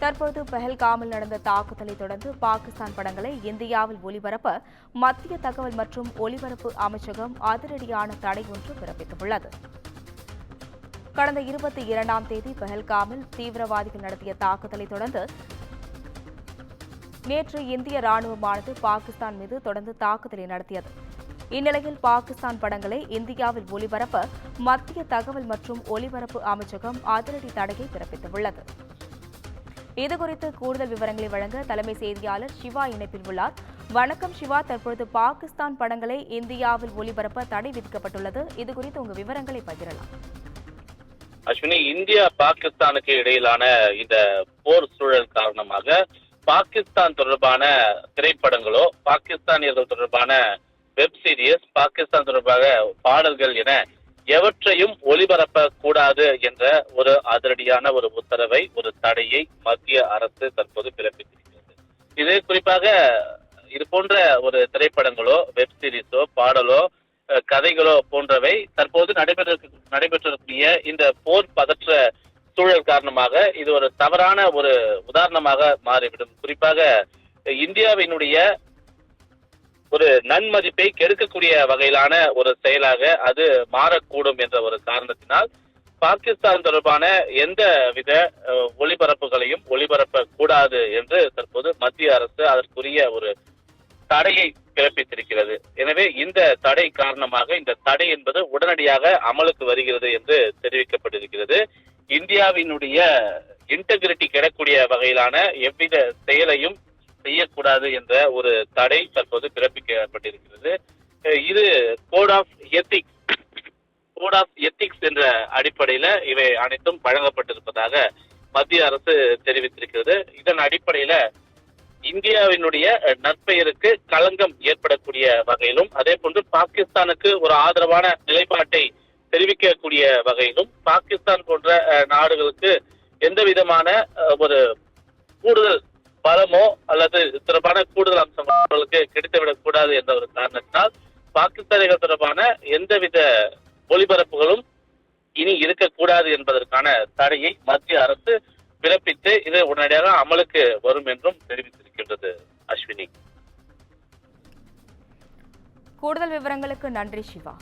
தற்போது பஹல்காமில் நடந்த தாக்குதலை தொடர்ந்து பாகிஸ்தான் படங்களை இந்தியாவில் ஒளிபரப்ப மத்திய தகவல் மற்றும் ஒலிபரப்பு அமைச்சகம் அதிரடியான தடை ஒன்று பிறப்பித்துள்ளது. கடந்த 22ஆம் தேதி பஹல்காமில் தீவிரவாதிகள் நடத்திய தாக்குதலை தொடர்ந்து நேற்று இந்திய ராணுவமானது பாகிஸ்தான் மீது தொடர்ந்து தாக்குதலை நடத்தியது. இந்நிலையில் பாகிஸ்தான் படங்களை இந்தியாவில் ஒளிபரப்ப மத்திய தகவல் மற்றும் ஒலிபரப்பு அமைச்சகம் அதிரடி தடையை பிறப்பித்துள்ளது. இதுகுறித்து கூடுதல் விவரங்களை வழங்க தலைமை செய்தியாளர் சிவா இணைப்பில் உள்ளார். வணக்கம் சிவா, தற்பொழுது பாகிஸ்தான் படங்களை இந்தியாவில் ஒளிபரப்ப தடை விதிக்கப்பட்டுள்ளது. இதுகுறித்து உங்க விவரங்களை பகிரலாம். அஸ்வினி, இந்தியா பாகிஸ்தானுக்கு இடையிலான இந்த போர் சூழல் காரணமாக பாகிஸ்தான் தொடர்பான திரைப்படங்களோ, பாகிஸ்தானியர்கள் தொடர்பான வெப் சீரிஸ், பாகிஸ்தான் தொடர்பாக பாடல்கள் என எவற்றையும் ஒளிபரப்ப கூடாது என்ற ஒரு அதிரடியான ஒரு உத்தரவை, ஒரு தடையை மத்திய அரசு தற்போது பிறப்பித்திருக்கிறது. இது குறிப்பாக இது போன்ற ஒரு திரைப்படங்களோ, வெப் சீரிஸோ, பாடலோ, கதைகளோ போன்றவை தற்போது நடைபெற்றிருக்கூடிய இந்த போர் பதற்ற சூழல் காரணமாக இது ஒரு தவறான ஒரு உதாரணமாக மாறிவிடும். குறிப்பாக இந்தியாவினுடைய ஒரு நன்மதிப்பை கெடுக்கக்கூடிய வகையிலான ஒரு செயலாக அது மாறக்கூடும் என்ற ஒரு காரணத்தினால் பாகிஸ்தான் தொடர்பான எந்த வித ஒளிபரப்புகளையும் ஒளிபரப்ப கூடாது என்று தற்போது மத்திய அரசு அதற்குரிய ஒரு தடையை பிறப்பித்திருக்கிறது. எனவே இந்த தடை காரணமாக இந்த தடை என்பது உடனடியாக அமலுக்கு வருகிறது என்று தெரிவிக்கப்பட்டிருக்கிறது. இந்தியாவினுடைய இன்டெகிரிட்டி கிடக்கூடிய வகையிலான எவ்வித செயலையும் செய்யக்கூடாது என்ற ஒரு தடை தற்போது பிறப்பிக்கப்பட்டிருக்கிறது. இது கோட் ஆஃப் எத்திக்ஸ் என்ற அடிப்படையில இவை அனைத்தும் வழங்கப்பட்டிருப்பதாக மத்திய அரசு தெரிவித்திருக்கிறது. இதன் அடிப்படையில இந்தியாவினுடைய நற்பெயருக்கு களங்கம் ஏற்படக்கூடிய வகையிலும், அதே போன்று பாகிஸ்தானுக்கு ஒரு ஆதரவான நிலைப்பாட்டை தெரிவிக்கக்கூடிய வகையிலும், பாகிஸ்தான் போன்ற நாடுகளுக்கு எந்த விதமான ஒரு கூடுதல் பலமோ அல்லது தொடர்பான கூடுதல் அம்சம் அவர்களுக்கு கிடைத்துவிடக் கூடாது என்ற ஒரு காரணத்தினால் பாகிஸ்தானிகள் தொடர்பான எந்தவித ஒளிபரப்புகளும் இனி இருக்கக்கூடாது என்பதற்கான தடையை மத்திய அரசு பிறப்பித்து இது உடனடியாக அமலுக்கு வரும் என்றும் தெரிவித்திருக்கின்றது. அஸ்வினி, கூடுதல் விவரங்களுக்கு நன்றி சிவா.